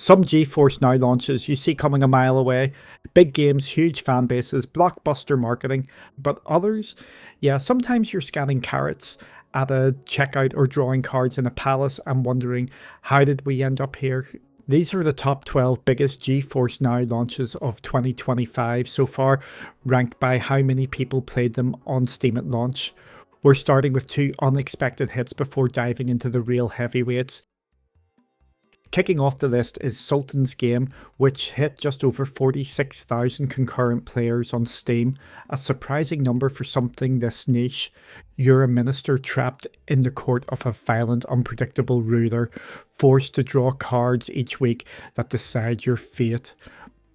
Some GeForce NOW launches you see coming a mile away, big games, huge fan bases, blockbuster marketing, but others, yeah, sometimes you're scanning carrots at a checkout or drawing cards in a palace and wondering, how did we end up here? These are the top 12 biggest GeForce NOW launches of 2025 so far, ranked by how many people played them on Steam at launch. We're starting with two unexpected hits before diving into the real heavyweights. Kicking off the list is Sultan's game, which hit just over 46,000 concurrent players on Steam, a surprising number for something this niche. You're a minister trapped in the court of a violent, unpredictable ruler, forced to draw cards each week that decide your fate.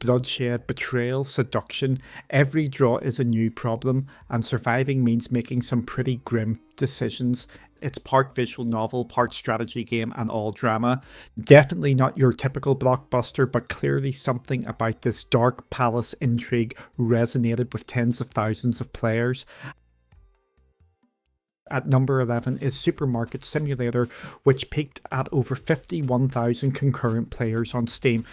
Bloodshed, betrayal, seduction, every draw is a new problem, and surviving means making some pretty grim decisions. It's part visual novel, part strategy game, and all drama. Definitely not your typical blockbuster, but clearly something about this dark palace intrigue resonated with tens of thousands of players. At number 11 is Supermarket Simulator, which peaked at over 51,000 concurrent players on Steam.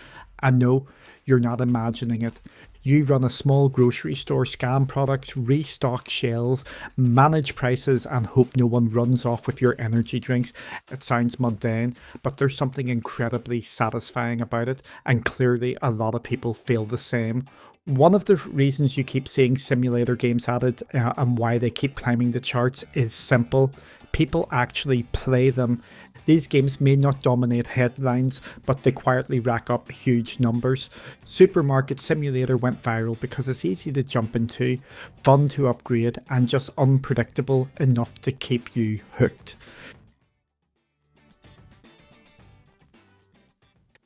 And no, you're not imagining it. You run a small grocery store, scan products, restock shelves, manage prices, and hope no one runs off with your energy drinks. It sounds mundane, but there's something incredibly satisfying about it, and clearly a lot of people feel the same. One of the reasons you keep seeing simulator games added and why they keep climbing the charts is simple. People actually play them. These games may not dominate headlines, but they quietly rack up huge numbers. Supermarket Simulator went viral because it's easy to jump into, fun to upgrade, and just unpredictable enough to keep you hooked.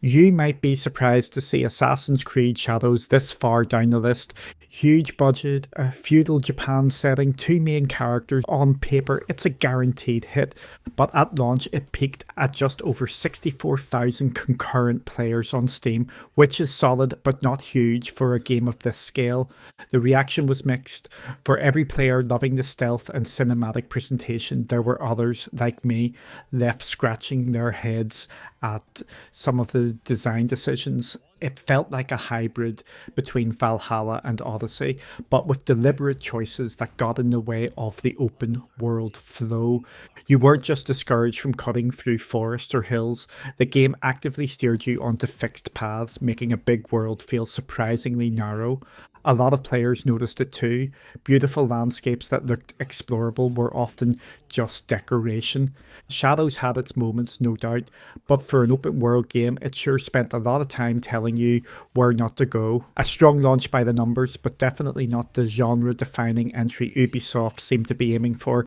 You might be surprised to see Assassin's Creed Shadows this far down the list. Huge budget, a feudal Japan setting, two main characters. On paper, it's a guaranteed hit, but at launch it peaked at just over 64,000 concurrent players on Steam, which is solid but not huge for a game of this scale. The reaction was mixed. For every player loving the stealth and cinematic presentation, there were others, like me, left scratching their heads at some of the design decisions. It felt like a hybrid between Valhalla and Odyssey, but with deliberate choices that got in the way of the open world flow. You weren't just discouraged from cutting through forests or hills. The game actively steered you onto fixed paths, making a big world feel surprisingly narrow. A lot of players noticed it too. Beautiful landscapes that looked explorable were often just decoration. Shadows had its moments, no doubt, but for an open world game, it sure spent a lot of time telling you where not to go. A strong launch by the numbers, but definitely not the genre-defining entry Ubisoft seemed to be aiming for.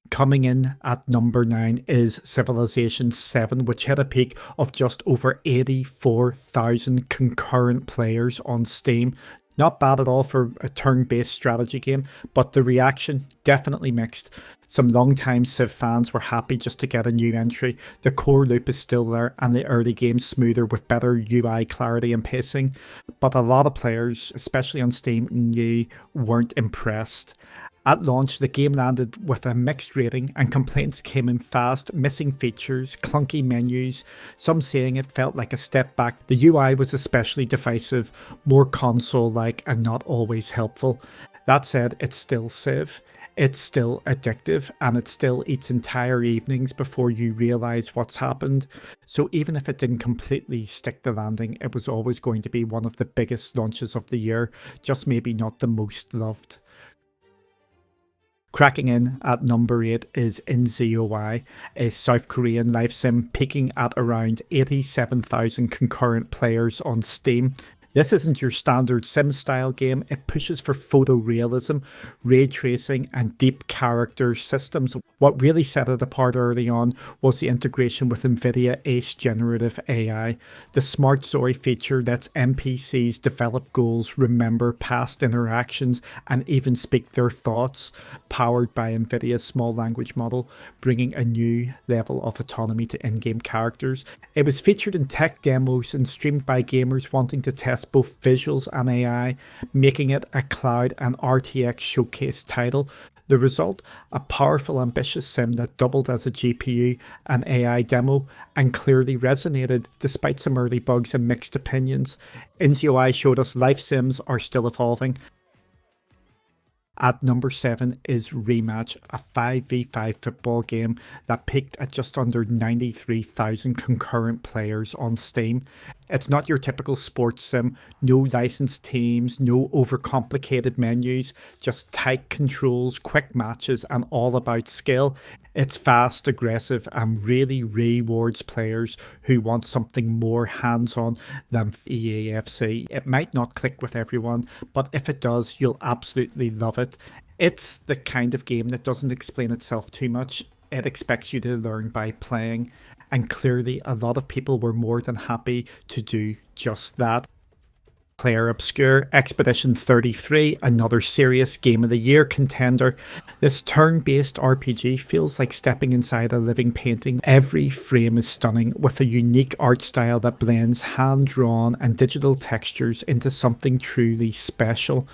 Coming in at number 9 is Civilization 7, which hit a peak of just over 84,000 concurrent players on Steam. Not bad at all for a turn-based strategy game, but the reaction definitely mixed. Some long-time Civ fans were happy just to get a new entry. The core loop is still there, and the early game's smoother with better UI clarity and pacing. But a lot of players, especially on Steam, weren't impressed. At launch, the game landed with a mixed rating and complaints came in fast, missing features, clunky menus, some saying it felt like a step back. The UI was especially divisive, more console-like and not always helpful. That said, it's still Civ. It's still addictive, and it still eats entire evenings before you realise what's happened. So even if it didn't completely stick the landing, it was always going to be one of the biggest launches of the year, just maybe not the most loved. Cracking in at number 8 is inZOI, a South Korean life sim peaking at around 87,000 concurrent players on Steam. This isn't your standard sim style game. It pushes for photorealism, ray tracing and deep character systems. What really set it apart early on was the integration with NVIDIA Ace Generative AI. The Smart ZOI feature lets NPCs develop goals, remember past interactions and even speak their thoughts, powered by NVIDIA's small language model, bringing a new level of autonomy to in-game characters. It was featured in tech demos and streamed by gamers wanting to test both visuals and AI, making it a cloud and RTX showcase title. The result? A powerful, ambitious sim that doubled as a GPU and AI demo and clearly resonated despite some early bugs and mixed opinions. inZOI showed us life sims are still evolving. At number 7 is REMATCH, a 5v5 football game that peaked at just under 93,000 concurrent players on Steam. It's not your typical sports sim, no licensed teams, no overcomplicated menus, just tight controls, quick matches, and all about skill. It's fast, aggressive, and really rewards players who want something more hands-on than EAFC. It might not click with everyone, but if it does, you'll absolutely love it. It's the kind of game that doesn't explain itself too much. It expects you to learn by playing, and clearly a lot of people were more than happy to do just that. Clair Obscur Expedition 33, another serious Game of the Year contender. This turn-based RPG feels like stepping inside a living painting. Every frame is stunning, with a unique art style that blends hand-drawn and digital textures into something truly special.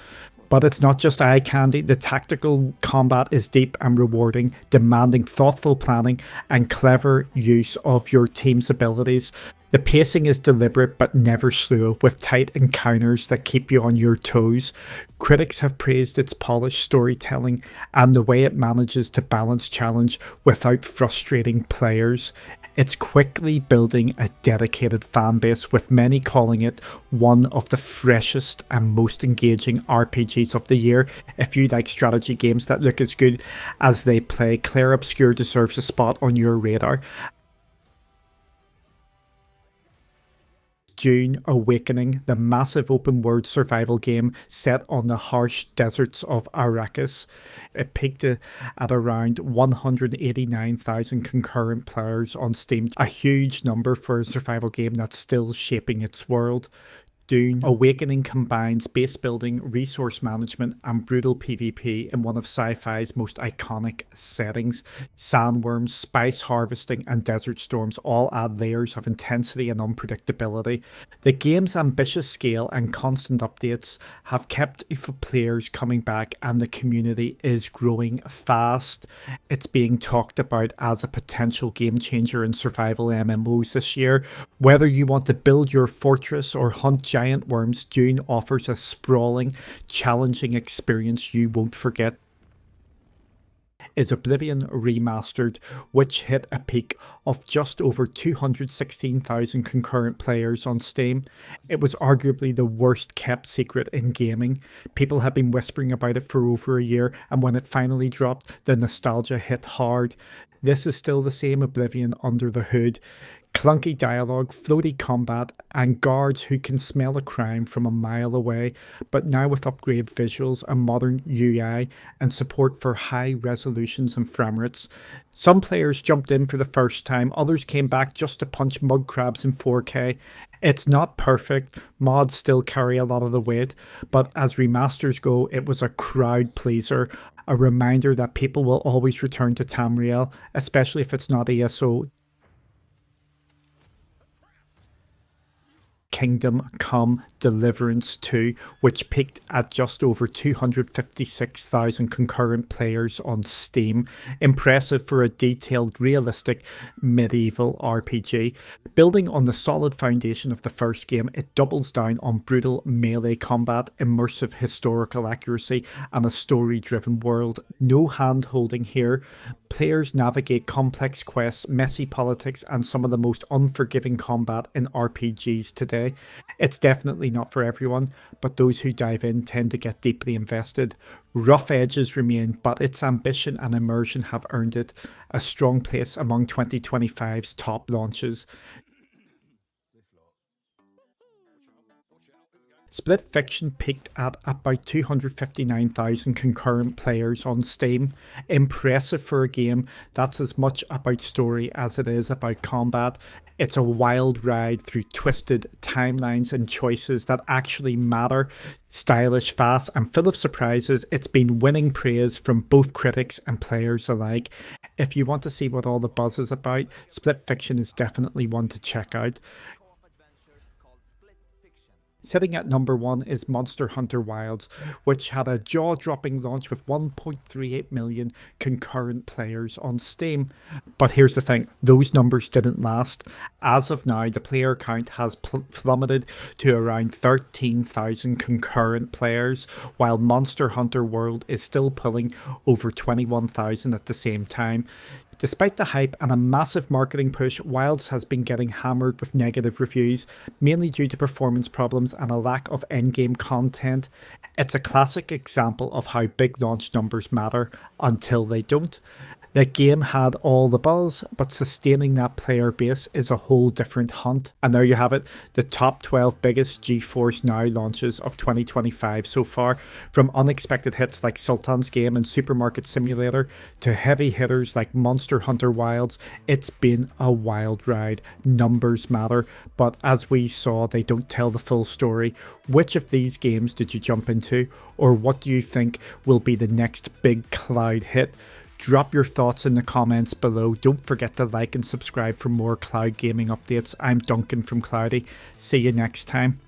But it's not just eye candy. The tactical combat is deep and rewarding, demanding thoughtful planning and clever use of your team's abilities. The pacing is deliberate but never slow, with tight encounters that keep you on your toes. Critics have praised its polished storytelling and the way it manages to balance challenge without frustrating players. It's quickly building a dedicated fanbase, with many calling it one of the freshest and most engaging RPGs of the year. If you like strategy games that look as good as they play, Clair Obscur deserves a spot on your radar. Dune Awakening, the massive open-world survival game set on the harsh deserts of Arrakis. It peaked at around 189,000 concurrent players on Steam, a huge number for a survival game that's still shaping its world. Dune Awakening combines base building, resource management, and brutal PvP in one of sci-fi's most iconic settings. Sandworms, spice harvesting, and desert storms all add layers of intensity and unpredictability. The game's ambitious scale and constant updates have kept players coming back, and the community is growing fast. It's being talked about as a potential game changer in survival MMOs this year. Whether you want to build your fortress or hunt giant worms, Dune offers a sprawling, challenging experience you won't forget. Is Oblivion Remastered, which hit a peak of just over 216,000 concurrent players on Steam. It was arguably the worst kept secret in gaming. People have been whispering about it for over a year, and when it finally dropped, the nostalgia hit hard. This is still the same Oblivion under the hood. Clunky dialogue, floaty combat, and guards who can smell a crime from a mile away, but now with upgraded visuals, a modern UI, and support for high resolutions and frame rates. Some players jumped in for the first time, others came back just to punch mud crabs in 4K. It's not perfect, mods still carry a lot of the weight, but as remasters go, it was a crowd pleaser, a reminder that people will always return to Tamriel, especially if it's not ESO. Kingdom Come Deliverance 2, which peaked at just over 256,000 concurrent players on Steam. Impressive for a detailed, realistic medieval RPG. Building on the solid foundation of the first game, it doubles down on brutal melee combat, immersive historical accuracy, and a story-driven world. No hand-holding here. Players navigate complex quests, messy politics, and some of the most unforgiving combat in RPGs today. It's definitely not for everyone, but those who dive in tend to get deeply invested. Rough edges remain, but its ambition and immersion have earned it a strong place among 2025's top launches. Split Fiction peaked at about 259,000 concurrent players on Steam. Impressive for a game that's as much about story as it is about combat. It's a wild ride through twisted timelines and choices that actually matter. Stylish, fast, and full of surprises, it's been winning praise from both critics and players alike. If you want to see what all the buzz is about, Split Fiction is definitely one to check out. Sitting at number 1 is Monster Hunter Wilds, which had a jaw-dropping launch with 1.38 million concurrent players on Steam. But here's the thing, those numbers didn't last. As of now, the player count has plummeted to around 13,000 concurrent players, while Monster Hunter World is still pulling over 21,000 at the same time. Despite the hype and a massive marketing push, Wilds has been getting hammered with negative reviews, mainly due to performance problems and a lack of endgame content. It's a classic example of how big launch numbers matter until they don't. The game had all the buzz, but sustaining that player base is a whole different hunt. And there you have it, the top 12 biggest GeForce NOW launches of 2025 so far. From unexpected hits like Sultan's game and Supermarket Simulator to heavy hitters like Monster Hunter Wilds, it's been a wild ride. Numbers matter, but as we saw, they don't tell the full story. Which of these games did you jump into, or what do you think will be the next big cloud hit? Drop your thoughts in the comments below. Don't forget to like and subscribe for more cloud gaming updates. I'm Duncan from Cloudy. See you next time.